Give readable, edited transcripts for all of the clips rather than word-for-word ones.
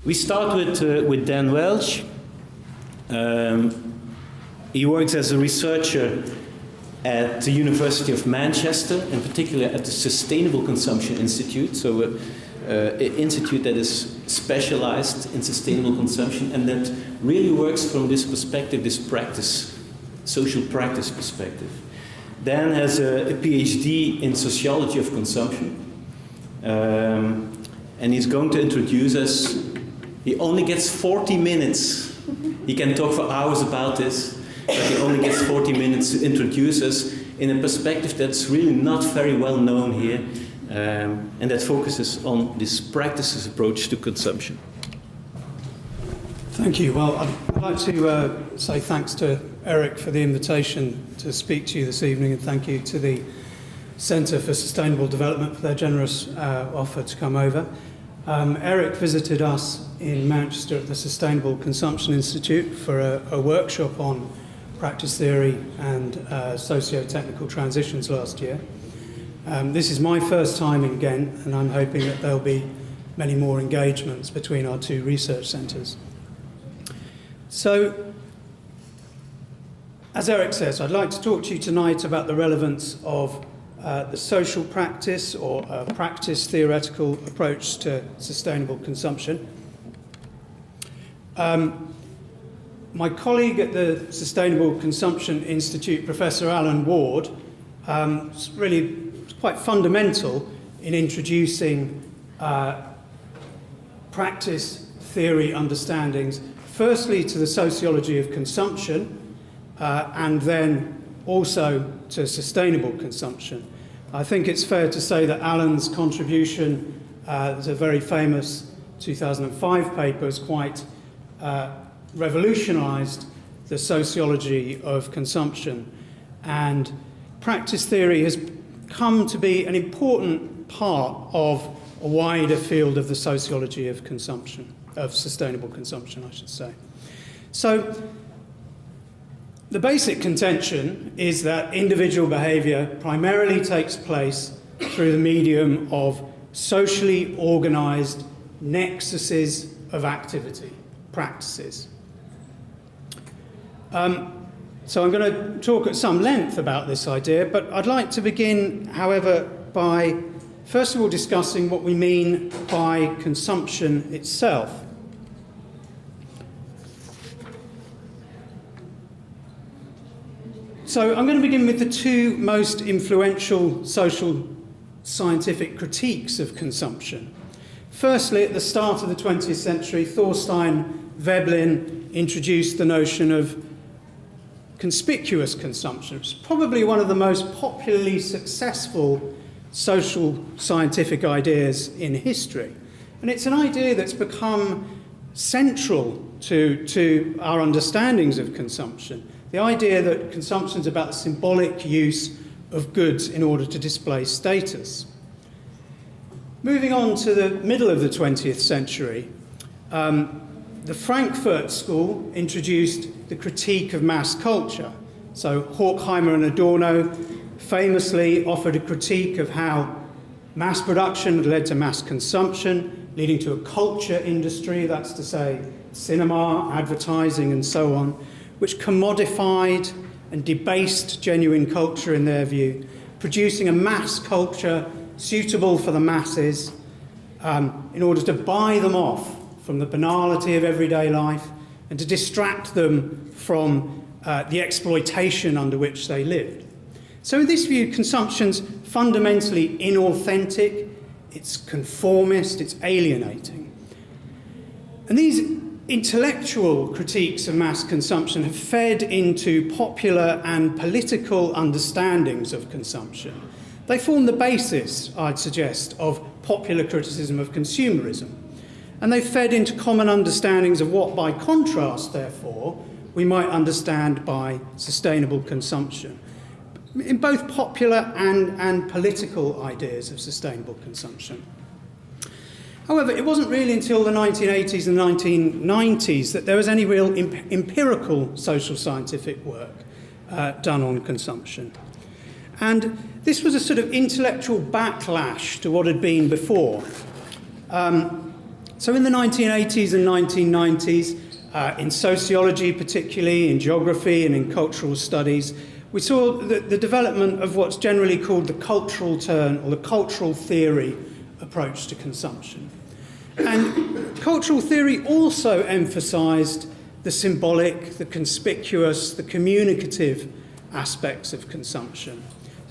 We start with Dan Welch. He works as a researcher at the University of Manchester, in particular at the Sustainable Consumption Institute, so an institute that is specialized in sustainable consumption and that really works from this perspective, this practice, social practice perspective. Dan has a PhD in sociology of consumption, and he's going to introduce us. He only gets 40 minutes. He can talk for hours about this, but he only gets 40 minutes to introduce us in a perspective that's really not very well known here, and that focuses on this practices approach to consumption. Thank you. Well, I'd like to say thanks to Erik for the invitation to speak to you this evening, and thank you to the Centre for Sustainable Development for their generous offer to come over. Erik visited us in Manchester at the Sustainable Consumption Institute for a workshop on practice theory and socio-technical transitions last year. This is my first time in Ghent, and I'm hoping that there'll be many more engagements between our two research centres. So, as Erik says, I'd like to talk to you tonight about the relevance of the social practice or practice theoretical approach to sustainable consumption. My colleague at the Sustainable Consumption Institute, Professor Alan Ward, is really quite fundamental in introducing practice theory understandings, firstly to the sociology of consumption, and then also to sustainable consumption. I think it's fair to say that Alan's contribution to a very famous 2005 paper has quite revolutionised the sociology of consumption, and practice theory has come to be an important part of a wider field of the sociology of consumption, of sustainable consumption, I should say. So, the basic contention is that individual behaviour primarily takes place through the medium of socially organised nexuses of activity, practices. So I'm going to talk at some length about this idea, but I'd like to begin, however, by first of all discussing what we mean by consumption itself. So I'm going to begin with the two most influential social scientific critiques of consumption. Firstly, at the start of the 20th century, Thorstein Veblen introduced the notion of conspicuous consumption. It's probably one of the most popularly successful social scientific ideas in history. And it's an idea that's become central to our understandings of consumption. The idea that consumption is about the symbolic use of goods in order to display status. Moving on to the middle of the 20th century, the Frankfurt School introduced the critique of mass culture. So Horkheimer and Adorno famously offered a critique of how mass production had led to mass consumption, leading to a culture industry, that's to say cinema, advertising and so on, which commodified and debased genuine culture in their view, producing a mass culture suitable for the masses in order to buy them off from the banality of everyday life and to distract them from the exploitation under which they lived. So in this view, consumption's fundamentally inauthentic, it's conformist, it's alienating. And these intellectual critiques of mass consumption have fed into popular and political understandings of consumption. They form the basis, I'd suggest, of popular criticism of consumerism. And they've fed into common understandings of what, by contrast, therefore, we might understand by sustainable consumption, in both popular and political ideas of sustainable consumption. However, it wasn't really until the 1980s and 1990s that there was any real empirical social scientific work done on consumption. And this was a sort of intellectual backlash to what had been before. So in the 1980s and 1990s, in sociology particularly, in geography and in cultural studies, we saw the development of what's generally called the cultural turn or the cultural theory approach to consumption. And cultural theory also emphasised the symbolic, the conspicuous, the communicative aspects of consumption.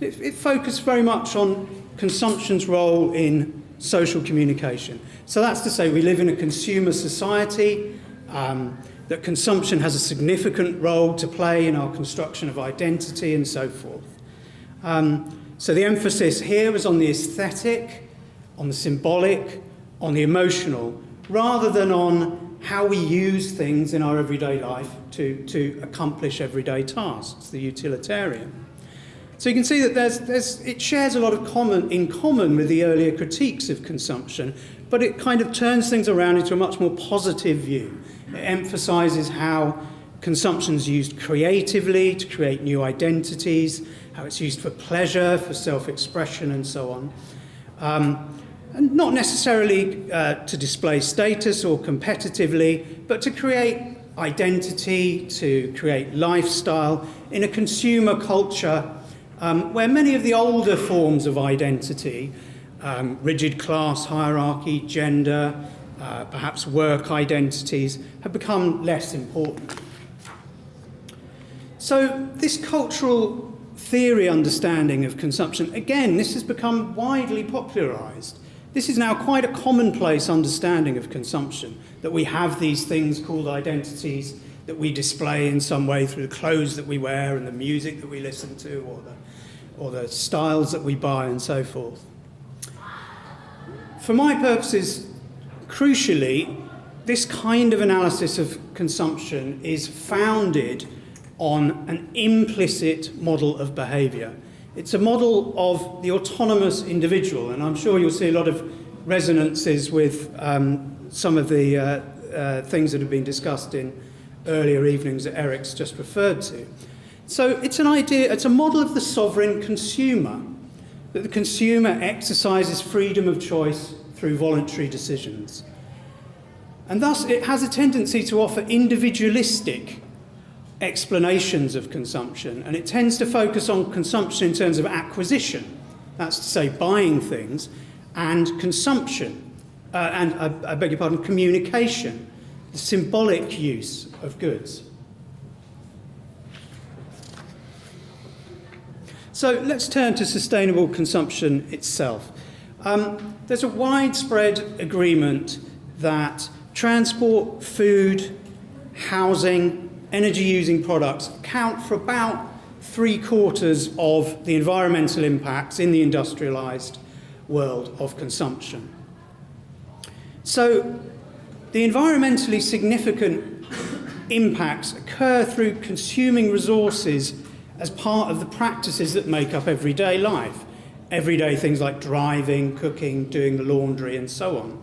It focused very much on consumption's role in social communication. So that's to say we live in a consumer society, that consumption has a significant role to play in our construction of identity and so forth. So the emphasis here was on the aesthetic, on the symbolic, on the emotional, rather than on how we use things in our everyday life to accomplish everyday tasks, the utilitarian. So you can see that it shares a lot in common with the earlier critiques of consumption, but it kind of turns things around into a much more positive view. It emphasises how consumption is used creatively to create new identities, how it's used for pleasure, for self-expression and so on. And not necessarily to display status or competitively, but to create identity, to create lifestyle in a consumer culture where many of the older forms of identity, rigid class hierarchy, gender, perhaps work identities, have become less important. So this cultural theory understanding of consumption, again, this has become widely popularised. This is now quite a commonplace understanding of consumption, that we have these things called identities that we display in some way through the clothes that we wear and the music that we listen to or the styles that we buy and so forth. For my purposes, crucially, this kind of analysis of consumption is founded on an implicit model of behaviour. It's a model of the autonomous individual, and I'm sure you'll see a lot of resonances with some of the things that have been discussed in earlier evenings that Erik's just referred to. So it's a model of the sovereign consumer, that the consumer exercises freedom of choice through voluntary decisions. And thus it has a tendency to offer individualistic explanations of consumption, and it tends to focus on consumption in terms of acquisition, that's to say buying things, and consumption, I beg your pardon, communication, the symbolic use of goods. So let's turn to sustainable consumption itself. There's a widespread agreement that transport, food, housing, energy-using products account for about 3/4 of the environmental impacts in the industrialised world of consumption. So the environmentally significant impacts occur through consuming resources as part of the practices that make up everyday life. Everyday things like driving, cooking, doing the laundry, and so on.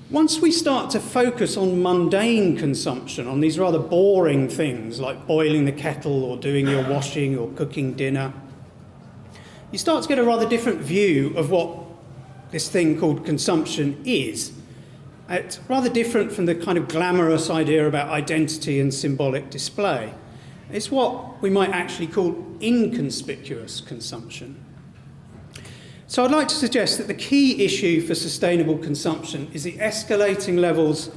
Once we start to focus on mundane consumption, on these rather boring things like boiling the kettle or doing your washing or cooking dinner, you start to get a rather different view of what this thing called consumption is. It's rather different from the kind of glamorous idea about identity and symbolic display. It's what we might actually call inconspicuous consumption. So I'd like to suggest that the key issue for sustainable consumption is the escalating levels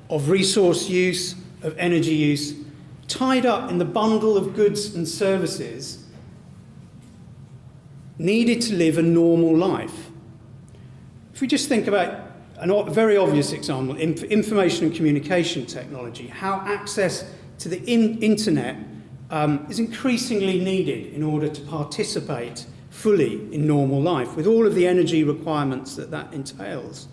of resource use, of energy use, tied up in the bundle of goods and services needed to live a normal life. If we just think about a very obvious example, information and communication technology, how access to the internet is increasingly needed in order to participate fully in normal life, with all of the energy requirements that entails.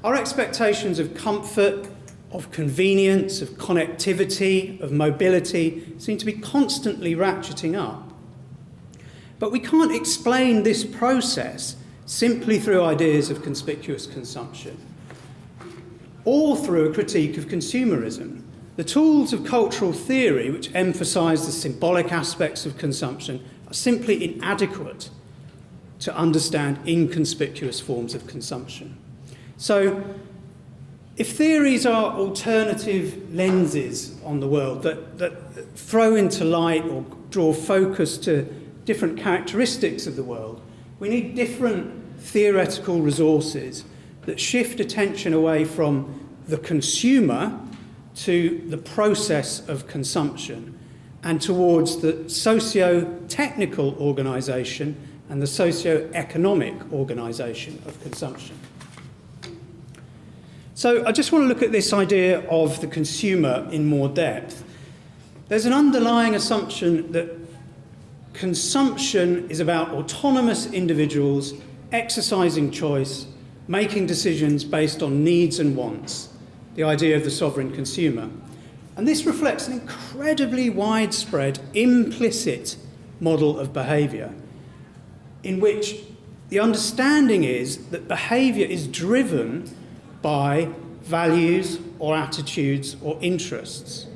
Our expectations of comfort, of convenience, of connectivity, of mobility seem to be constantly ratcheting up. But we can't explain this process simply through ideas of conspicuous consumption or through a critique of consumerism. The tools of cultural theory, which emphasise the symbolic aspects of consumption, are simply inadequate to understand inconspicuous forms of consumption. So if theories are alternative lenses on the world that throw into light or draw focus to different characteristics of the world, we need different theoretical resources that shift attention away from the consumer to the process of consumption and towards the socio-technical organisation and the socio-economic organisation of consumption. So I just want to look at this idea of the consumer in more depth. There's an underlying assumption that consumption is about autonomous individuals exercising choice, making decisions based on needs and wants, the idea of the sovereign consumer. And this reflects an incredibly widespread, implicit model of behaviour, in which the understanding is that behaviour is driven by values or attitudes or interests.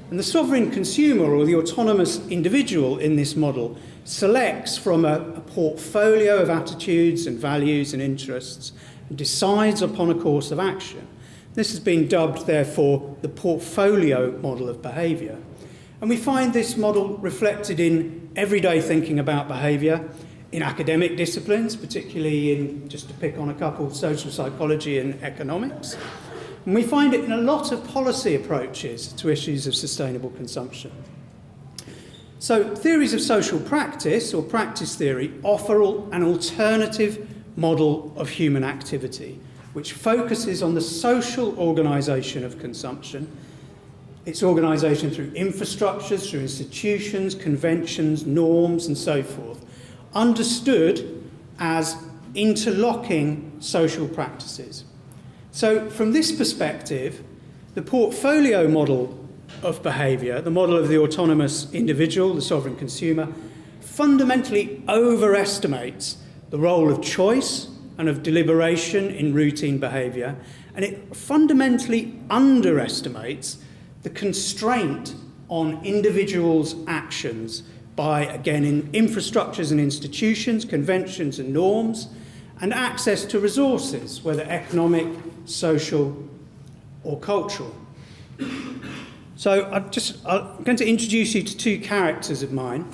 And the sovereign consumer, or the autonomous individual in this model, selects from a portfolio of attitudes and values and interests and decides upon a course of action. This has been dubbed, therefore, the portfolio model of behaviour. And we find this model reflected in everyday thinking about behaviour, in academic disciplines, particularly in, just to pick on a couple, social psychology and economics. And we find it in a lot of policy approaches to issues of sustainable consumption. So theories of social practice, or practice theory, offer an alternative model of human activity, which focuses on the social organisation of consumption, its organisation through infrastructures, through institutions, conventions, norms, and so forth, understood as interlocking social practices. So from this perspective, the portfolio model of behaviour, the model of the autonomous individual, the sovereign consumer, fundamentally overestimates the role of choice and of deliberation in routine behaviour, and it fundamentally underestimates the constraint on individuals' actions by, again, in infrastructures and institutions, conventions and norms, and access to resources, whether economic, social, or cultural. So I'm going to introduce you to two characters of mine.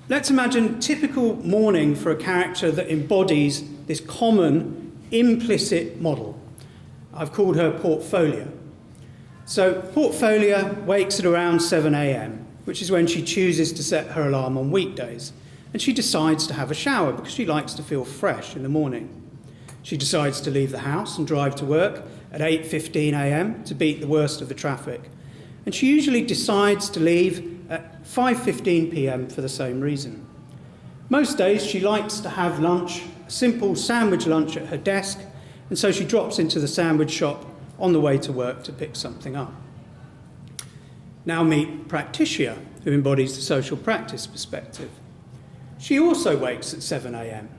Let's imagine a typical morning for a character that embodies this common implicit model. I've called her Portfolio. So Portfolio wakes at around 7 a.m, which is when she chooses to set her alarm on weekdays. And she decides to have a shower because she likes to feel fresh in the morning. She decides to leave the house and drive to work at 8:15 a.m. to beat the worst of the traffic. And she usually decides to leave at 5:15 p.m. for the same reason. Most days she likes to have lunch, a simple sandwich lunch at her desk, and so she drops into the sandwich shop on the way to work to pick something up. Now meet Practitia, who embodies the social practice perspective. She also wakes at 7 a.m.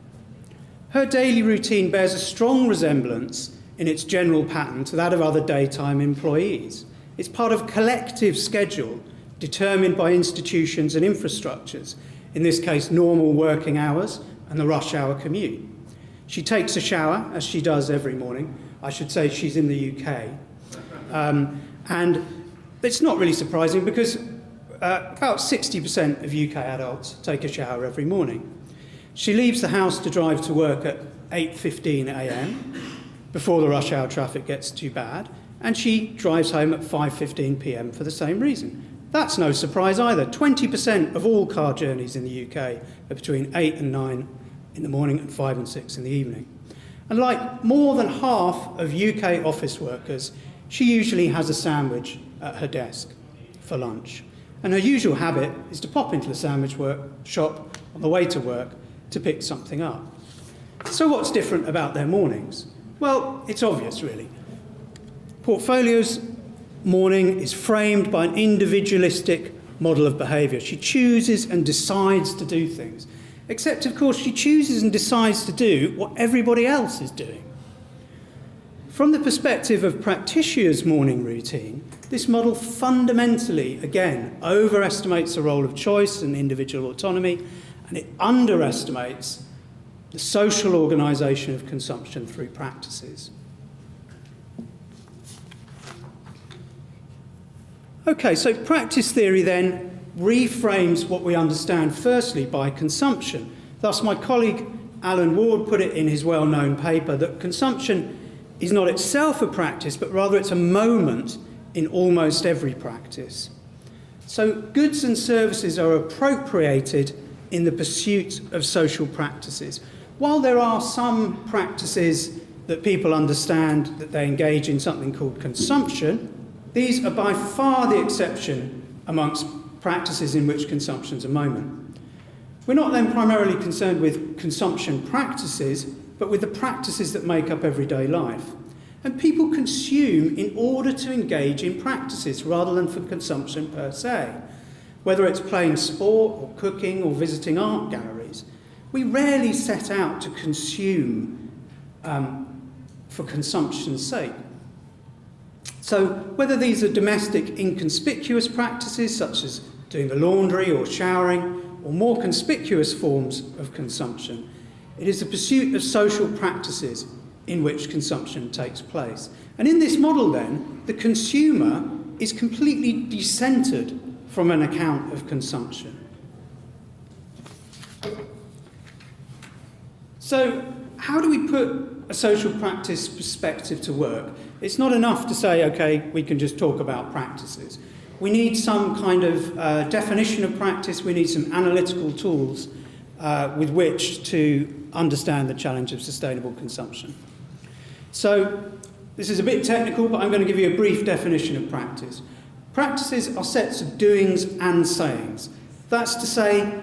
Her daily routine bears a strong resemblance in its general pattern to that of other daytime employees. It's part of a collective schedule determined by institutions and infrastructures, in this case normal working hours and the rush hour commute. She takes a shower, as she does every morning. I should say she's in the UK. And it's not really surprising because about 60% of UK adults take a shower every morning. She leaves the house to drive to work at 8:15 a.m. before the rush hour traffic gets too bad, and she drives home at 5:15 p.m. for the same reason. That's no surprise either. 20% of all car journeys in the UK are between 8 and 9 in the morning and 5 and 6 in the evening. And like more than half of UK office workers, she usually has a sandwich at her desk for lunch. And her usual habit is to pop into the sandwich shop on the way to work to pick something up. So what's different about their mornings? Well, it's obvious, really. Portfolio's morning is framed by an individualistic model of behaviour. She chooses and decides to do things. Except, of course, she chooses and decides to do what everybody else is doing. From the perspective of Practitia's morning routine, this model fundamentally, again, overestimates the role of choice and individual autonomy, and it underestimates the social organisation of consumption through practices. Okay, so practice theory then reframes what we understand firstly by consumption. Thus, my colleague Alan Ward put it in his well-known paper that consumption is not itself a practice, but rather it's a moment in almost every practice. So goods and services are appropriated in the pursuit of social practices. While there are some practices that people understand that they engage in something called consumption, these are by far the exception amongst practices in which consumption is a moment. We're not then primarily concerned with consumption practices, but with the practices that make up everyday life. And people consume in order to engage in practices rather than for consumption per se. Whether it's playing sport or cooking or visiting art galleries, we rarely set out to consume for consumption's sake. So whether these are domestic inconspicuous practices such as doing the laundry or showering, or more conspicuous forms of consumption, it is the pursuit of social practices in which consumption takes place. And in this model then, the consumer is completely decentered from an account of consumption. So how do we put a social practice perspective to work? It's not enough to say, okay, we can just talk about practices. We need some kind of definition of practice. We need some analytical tools with which to understand the challenge of sustainable consumption. So this is a bit technical, but I'm going to give you a brief definition of practice. Practices are sets of doings and sayings. That's to say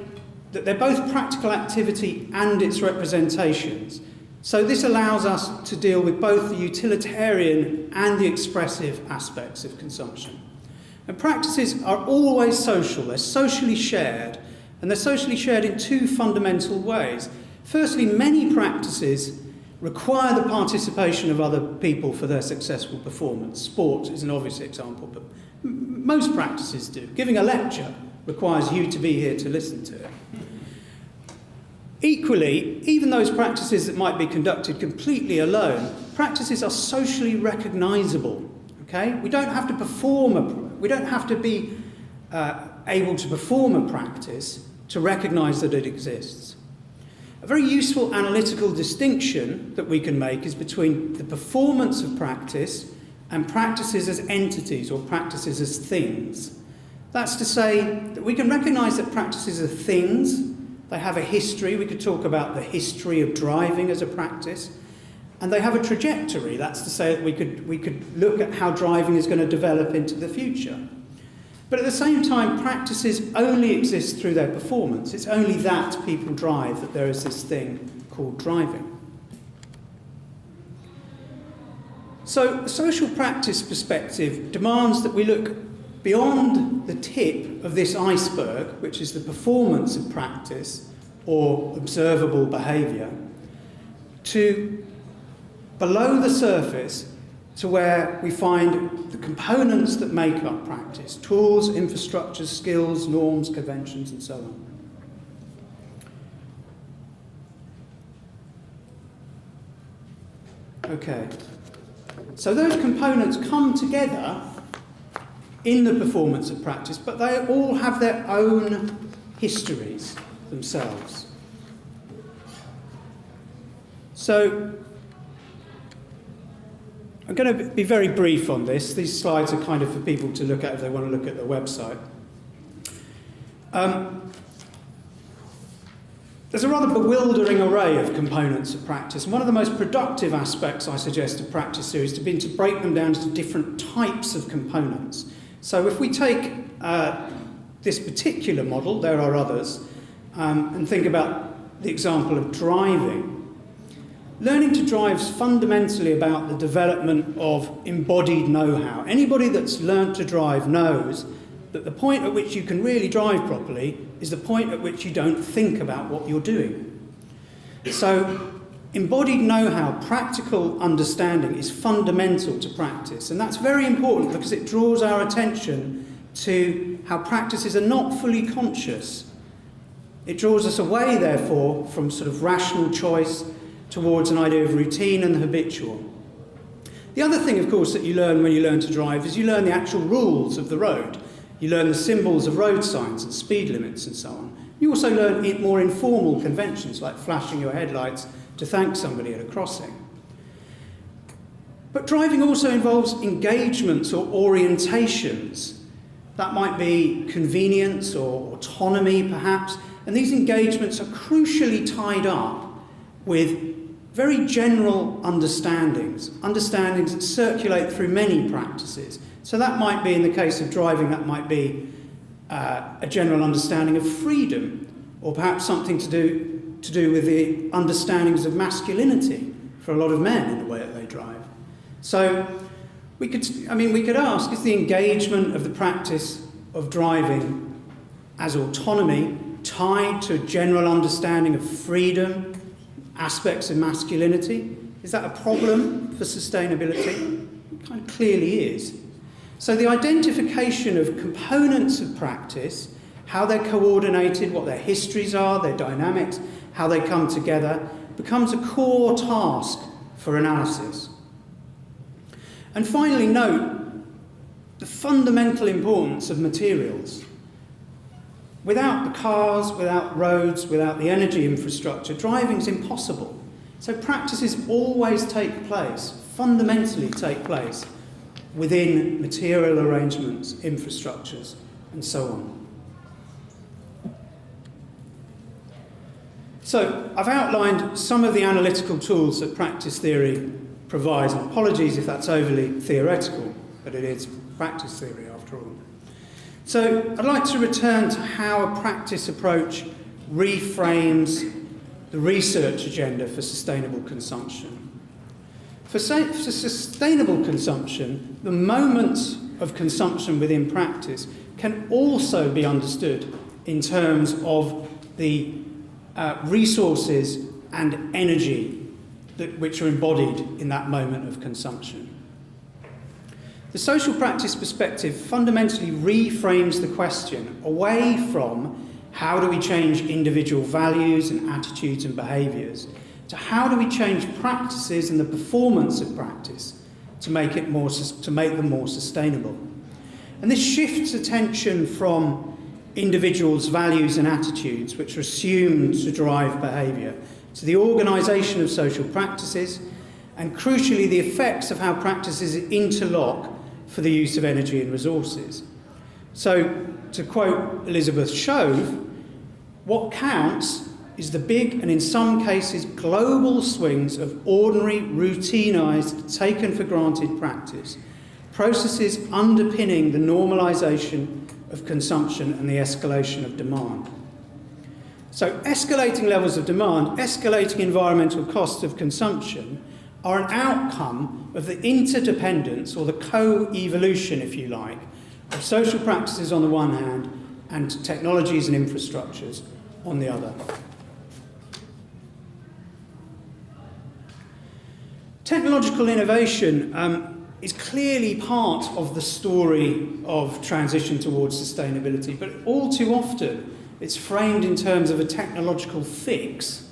that they're both practical activity and its representations. So this allows us to deal with both the utilitarian and the expressive aspects of consumption. And practices are always social. They're socially shared, and they're socially shared in two fundamental ways. Firstly, many practices require the participation of other people for their successful performance. Sport is an obvious example, but most practices do. Giving a lecture requires you to be here to listen to it. Equally, even those practices that might be conducted completely alone, practices are socially recognisable. Okay, we don't have to be able to perform a practice to recognise that it exists. A very useful analytical distinction that we can make is between the performance of practice and practices as entities or practices as things. That's to say that we can recognise that practices are things. They have a history. We could talk about the history of driving as a practice. And they have a trajectory. That's to say that we could look at how driving is going to develop into the future. But at the same time, practices only exist through their performance. It's only that people drive that there is this thing called driving. So a social practice perspective demands that we look beyond the tip of this iceberg, which is the performance of practice or observable behaviour, to below the surface to where we find the components that make up practice: tools, infrastructures, skills, norms, conventions, and so on. Okay. So those components come together in the performance of practice, but they all have their own histories themselves. So I'm going to be very brief on this. These slides are kind of for people to look at if they want to look at the website. There's a rather bewildering array of components of practice, and one of the most productive aspects, I suggest, of practice theory is to begin to break them down into different types of components. So if we take this particular model, there are others, and think about the example of driving. Learning to drive is fundamentally about the development of embodied know-how. Anybody that's learnt to drive knows that the point at which you can really drive properly is the point at which you don't think about what you're doing. So embodied know-how, practical understanding, is fundamental to practice, and that's very important because it draws our attention to how practices are not fully conscious. It draws us away, therefore, from sort of rational choice towards an idea of routine and the habitual. The other thing, of course, that you learn when you learn to drive is you learn the actual rules of the road. You learn the symbols of road signs and speed limits and so on. You also learn more informal conventions like flashing your headlights to thank somebody at a crossing. But driving also involves engagements or orientations. That might be convenience or autonomy, perhaps, and these engagements are crucially tied up with very general understandings that circulate through many practices. So that might be, in the case of driving, that might be a general understanding of freedom, or perhaps something to do with the understandings of masculinity for a lot of men in the way that they drive. So we could ask, is the engagement of the practice of driving as autonomy tied to a general understanding of freedom, aspects of masculinity? Is that a problem for sustainability? It kind of clearly is. So the identification of components of practice, how they're coordinated, what their histories are, their dynamics, how they come together, becomes a core task for analysis. And finally, note the fundamental importance of materials. Without the cars, without roads, without the energy infrastructure, driving's impossible. So practices always take place, fundamentally take place, within material arrangements, infrastructures, and so on. So I've outlined some of the analytical tools that practice theory provides, and apologies if that's overly theoretical, but it is practice theory after all. So I'd like to return to how a practice approach reframes the research agenda for sustainable consumption. For sustainable consumption, the moments of consumption within practice can also be understood in terms of the resources and energy which are embodied in that moment of consumption. The social practice perspective fundamentally reframes the question away from how do we change individual values and attitudes and behaviours to how do we change practices and the performance of practice to make them more sustainable. And this shifts attention from individuals' values and attitudes, which are assumed to drive behaviour, to the organisation of social practices, and crucially the effects of how practices interlock for the use of energy and resources. So, to quote Elizabeth Shove, what counts is the big and in some cases global swings of ordinary, routinized, taken for granted practice, processes underpinning the normalization of consumption and the escalation of demand. So escalating levels of demand, escalating environmental costs of consumption are an outcome of the interdependence or the co-evolution, if you like, of social practices on the one hand and technologies and infrastructures on the other. Technological innovation is clearly part of the story of transition towards sustainability, but all too often it's framed in terms of a technological fix.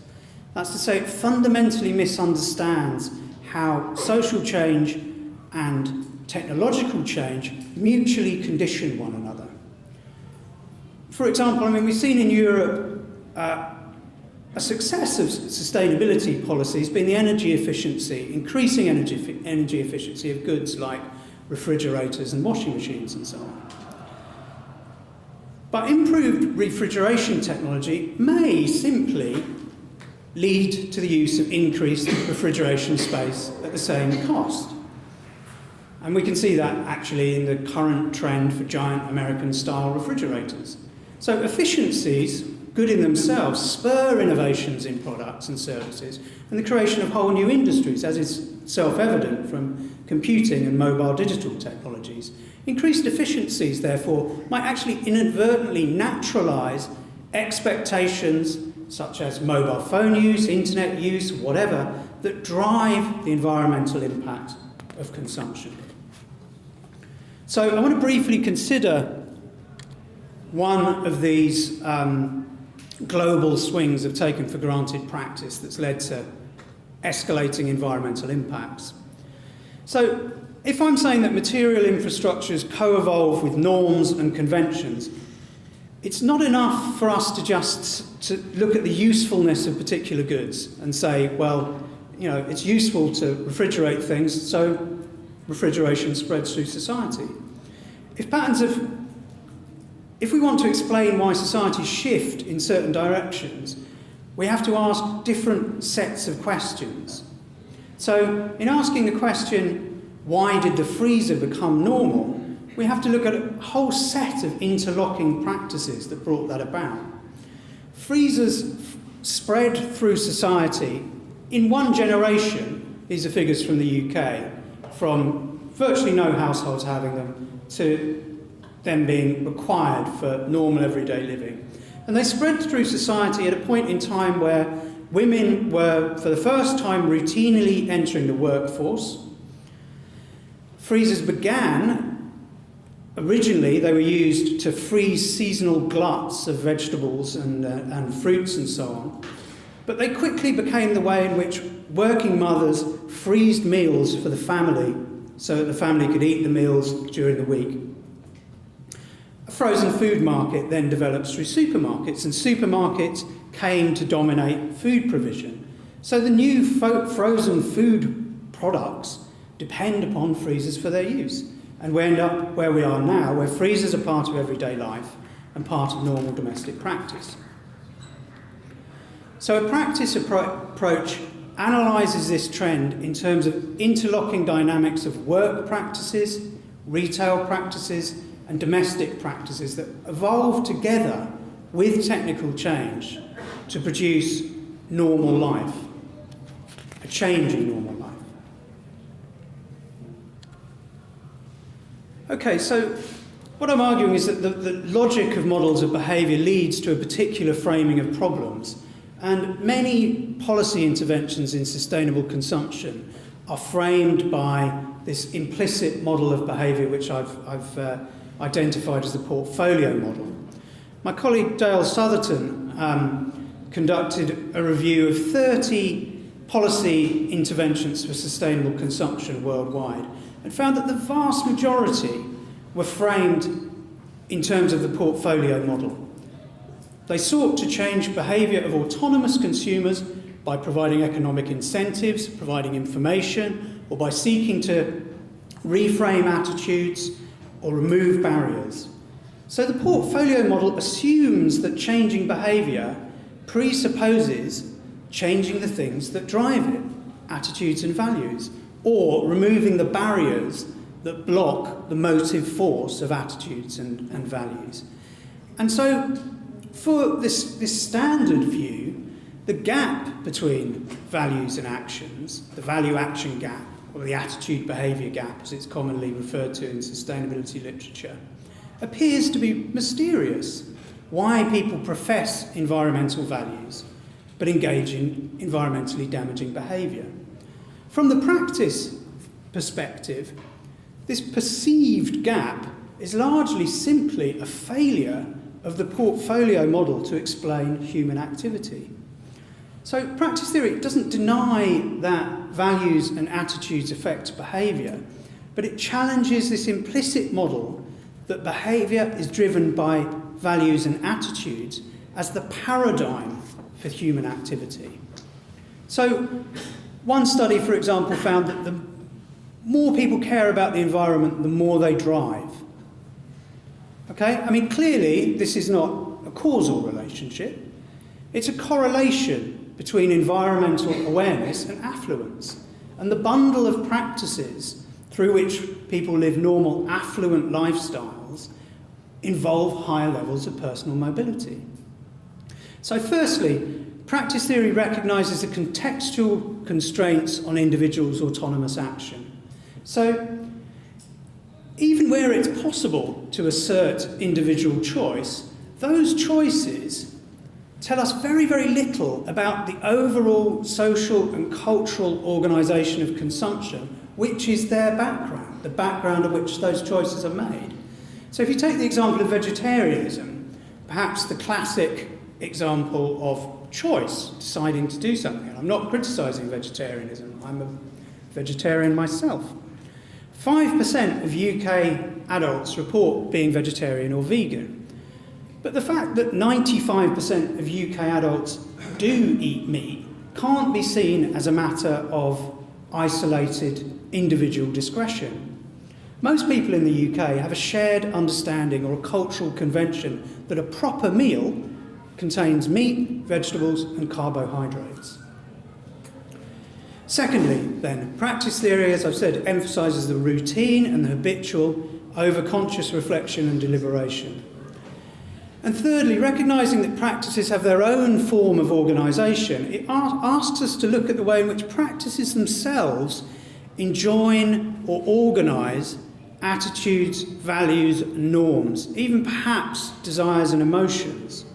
That's to say, it fundamentally misunderstands how social change and technological change mutually condition one another. For example, we've seen in Europe a success of sustainability policies being the energy efficiency, increasing energy efficiency of goods like refrigerators and washing machines and so on. But improved refrigeration technology may simply lead to the use of increased refrigeration space at the same cost. And we can see that actually in the current trend for giant American-style refrigerators. So efficiencies, good in themselves, spur innovations in products and services and the creation of whole new industries, as is self-evident from computing and mobile digital technologies. Increased efficiencies, therefore, might actually inadvertently naturalise expectations such as mobile phone use, internet use, whatever, that drive the environmental impact of consumption. So I want to briefly consider one of these global swings of taken for granted practice that's led to escalating environmental impacts. So if I'm saying that material infrastructures co-evolve with norms and conventions, it's not enough for us to just to look at the usefulness of particular goods and say, well, you know, it's useful to refrigerate things, so refrigeration spreads through society. If we want to explain why societies shift in certain directions, we have to ask different sets of questions. So in asking the question, why did the freezer become normal, we have to look at a whole set of interlocking practices that brought that about. Freezers spread through society in one generation. These are figures from the UK, from virtually no households having them to them being required for normal everyday living. And they spread through society at a point in time where women were, for the first time, routinely entering the workforce. Freezers began, originally they were used to freeze seasonal gluts of vegetables and fruits and so on. But they quickly became the way in which working mothers freezed meals for the family so that the family could eat the meals during the week. A frozen food market then developed through supermarkets, and supermarkets came to dominate food provision. So the new frozen food products depend upon freezers for their use. And we end up where we are now, where freezers are part of everyday life and part of normal domestic practice. So a practice approach analyses this trend in terms of interlocking dynamics of work practices, retail practices, and domestic practices that evolve together with technical change to produce normal life, a changing normal life. Okay, so what I'm arguing is that the logic of models of behaviour leads to a particular framing of problems, and many policy interventions in sustainable consumption are framed by this implicit model of behaviour which I've identified as the portfolio model. My colleague Dale Southerton conducted a review of 30 policy interventions for sustainable consumption worldwide and found that the vast majority were framed in terms of the portfolio model. They sought to change behaviour of autonomous consumers by providing economic incentives, providing information, or by seeking to reframe attitudes or remove barriers. So the portfolio model assumes that changing behaviour presupposes changing the things that drive it, attitudes and values, or removing the barriers that block the motive force of attitudes and values. And so for this standard view, the gap between values and actions, the value-action gap, or the attitude-behaviour gap, as it's commonly referred to in sustainability literature, appears to be mysterious. Why people profess environmental values but engage in environmentally damaging behaviour. From the practice perspective, this perceived gap is largely simply a failure of the portfolio model to explain human activity. So practice theory doesn't deny that values and attitudes affect behaviour, but it challenges this implicit model that behaviour is driven by values and attitudes as the paradigm for human activity. So one study, for example, found that the more people care about the environment, the more they drive. Okay? I mean, clearly, this is not a causal relationship. It's a correlation between environmental awareness and affluence. And the bundle of practices through which people live normal, affluent lifestyles involve higher levels of personal mobility. So firstly, practice theory recognises the contextual constraints on individuals' autonomous action. So even where it's possible to assert individual choice, those choices tell us very, very little about the overall social and cultural organisation of consumption, which is their background, the background of which those choices are made. So if you take the example of vegetarianism, perhaps the classic example of choice, deciding to do something. I'm not criticising vegetarianism, I'm a vegetarian myself. 5% of UK adults report being vegetarian or vegan. But the fact that 95% of UK adults do eat meat can't be seen as a matter of isolated individual discretion. Most people in the UK have a shared understanding or a cultural convention that a proper meal contains meat, vegetables and carbohydrates. Secondly, then, practice theory, as I've said, emphasises the routine and the habitual over conscious reflection and deliberation. And thirdly, recognising that practices have their own form of organisation, it asks us to look at the way in which practices themselves enjoin or organise attitudes, values, norms, even perhaps desires and emotions.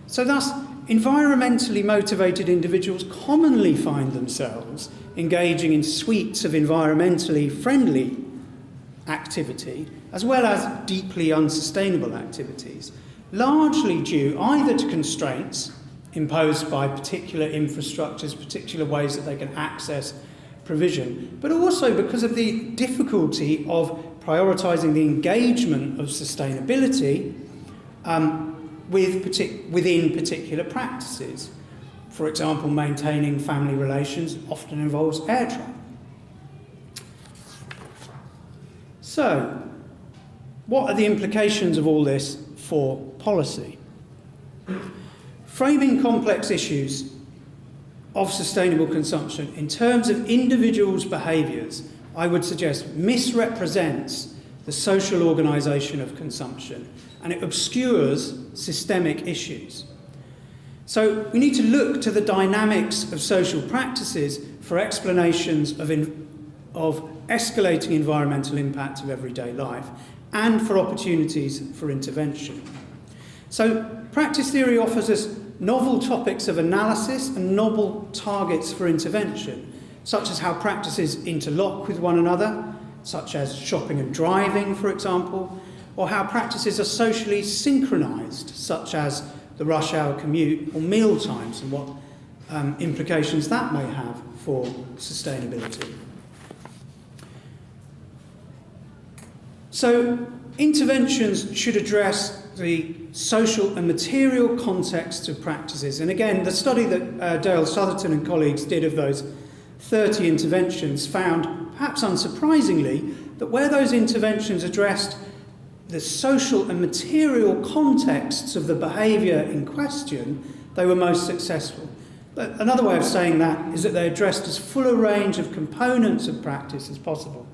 So thus, environmentally motivated individuals commonly find themselves engaging in suites of environmentally friendly activity, as well as deeply unsustainable activities, largely due either to constraints imposed by particular infrastructures, particular ways that they can access provision, but also because of the difficulty of prioritising the engagement of sustainability within particular practices. For example, maintaining family relations often involves air travel. So, what are the implications of all this for policy? Framing complex issues of sustainable consumption in terms of individuals' behaviours, I would suggest, misrepresents the social organisation of consumption, and it obscures systemic issues. So we need to look to the dynamics of social practices for explanations of escalating environmental impact of everyday life and for opportunities for intervention. So practice theory offers us novel topics of analysis and novel targets for intervention, such as how practices interlock with one another, such as shopping and driving, for example, or how practices are socially synchronised, such as the rush hour commute or meal times, and what implications that may have for sustainability. So, interventions should address the social and material contexts of practices. And again, the study that Dale Southerton and colleagues did of those 30 interventions found, perhaps unsurprisingly, that where those interventions addressed the social and material contexts of the behaviour in question, they were most successful. But another way of saying that is that they addressed as full a range of components of practice as possible.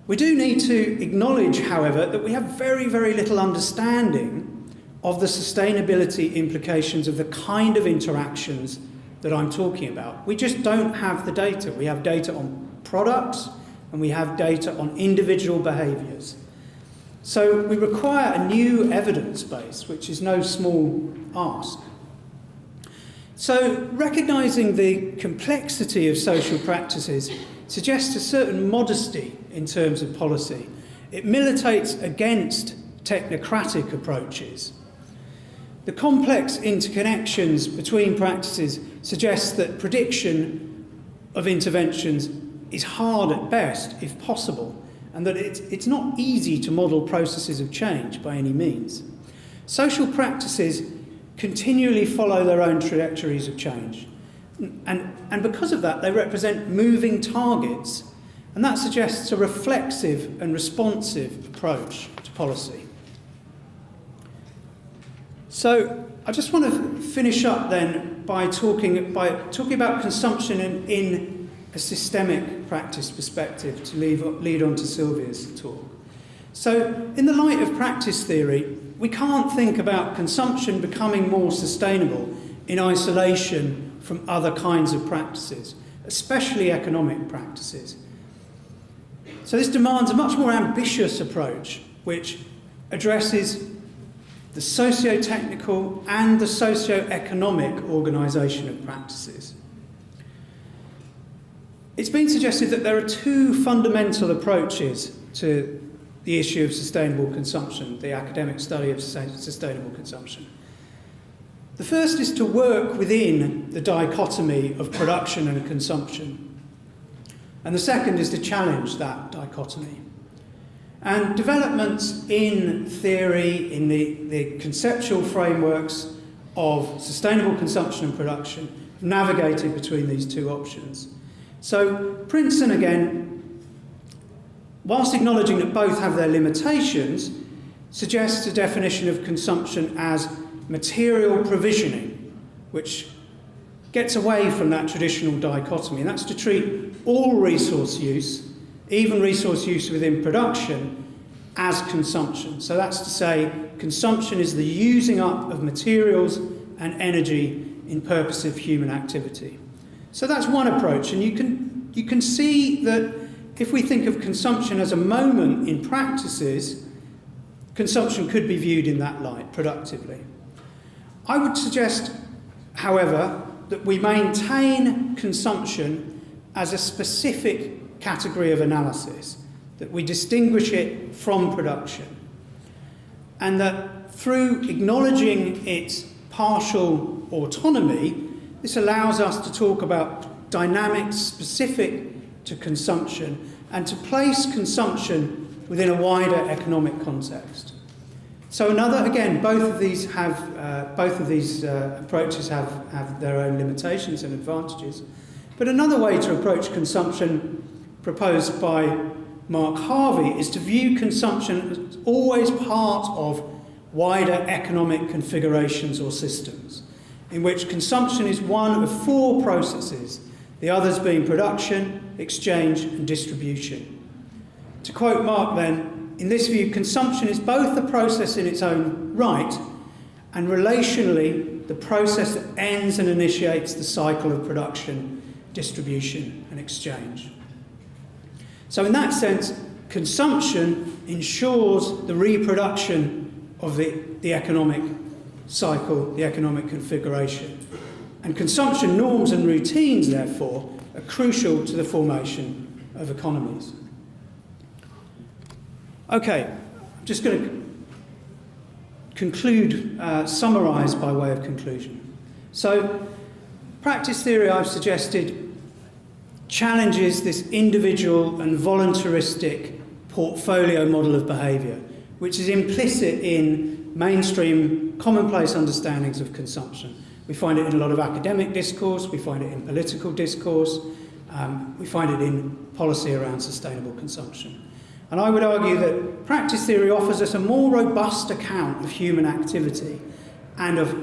We do need to acknowledge, however, that we have very, very little understanding of the sustainability implications of the kind of interactions that I'm talking about. We just don't have the data. We have data on products and we have data on individual behaviours. So we require a new evidence base, which is no small ask. So recognising the complexity of social practices suggests a certain modesty in terms of policy. It militates against technocratic approaches. The complex interconnections between practices suggests that prediction of interventions is hard at best, if possible, and that it's not easy to model processes of change by any means. Social practices continually follow their own trajectories of change. And because of that, they represent moving targets. And that suggests a reflexive and responsive approach to policy. So I just want to finish up then by talking about consumption in a systemic practice perspective to lead on to Sylvia's talk. So in the light of practice theory, we can't think about consumption becoming more sustainable in isolation from other kinds of practices, especially economic practices. So this demands a much more ambitious approach, which addresses the socio-technical and the socio-economic organisation of practices. It's been suggested that there are two fundamental approaches to the issue of sustainable consumption, the academic study of sustainable consumption. The first is to work within the dichotomy of production and consumption. And the second is to challenge that dichotomy. And developments in theory, in the conceptual frameworks of sustainable consumption and production, have navigated between these two options. So Princeton, again, whilst acknowledging that both have their limitations, suggests a definition of consumption as material provisioning, which gets away from that traditional dichotomy, and that's to treat all resource use, even resource use within production, as consumption. So that's to say, consumption is the using up of materials and energy in purposive human activity. So that's one approach, and you can see that if we think of consumption as a moment in practices, consumption could be viewed in that light, productively. I would suggest, however, that we maintain consumption as a specific category of analysis, that we distinguish it from production, and that through acknowledging its partial autonomy, this allows us to talk about dynamics specific to consumption and to place consumption within a wider economic context. So both of these approaches have their own limitations and advantages. But another way to approach consumption, proposed by Mark Harvey, is to view consumption as always part of wider economic configurations or systems, in which consumption is one of four processes, the others being production, exchange, and distribution. To quote Mark then, in this view, consumption is both a process in its own right and relationally the process that ends and initiates the cycle of production, distribution, and exchange. So in that sense, consumption ensures the reproduction of the economic cycle, the economic configuration. And consumption norms and routines, therefore, are crucial to the formation of economies. Okay, I'm just going to conclude, summarise by way of conclusion. So, practice theory, I've suggested, challenges this individual and voluntaristic portfolio model of behaviour, which is implicit in mainstream commonplace understandings of consumption. We find it in a lot of academic discourse, we find it in political discourse, we find it in policy around sustainable consumption. And I would argue that practice theory offers us a more robust account of human activity and of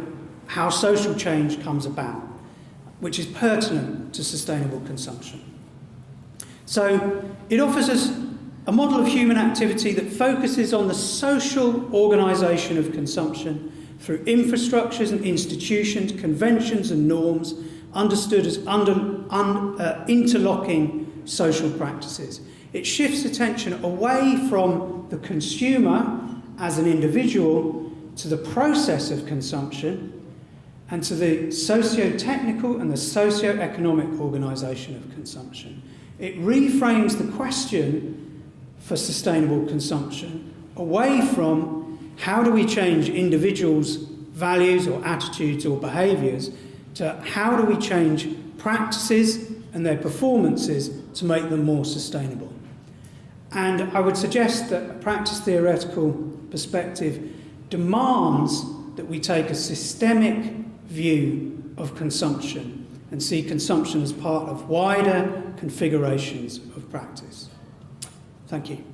how social change comes about, which is pertinent to sustainable consumption. So it offers us a model of human activity that focuses on the social organisation of consumption through infrastructures and institutions, conventions and norms, understood as interlocking social practices. It shifts attention away from the consumer as an individual to the process of consumption and to the socio-technical and the socio-economic organisation of consumption. It reframes the question for sustainable consumption away from how do we change individuals' values or attitudes or behaviours to how do we change practices and their performances to make them more sustainable. And I would suggest that a practice theoretical perspective demands that we take a systemic view of consumption and see consumption as part of wider configurations of practice. Thank you.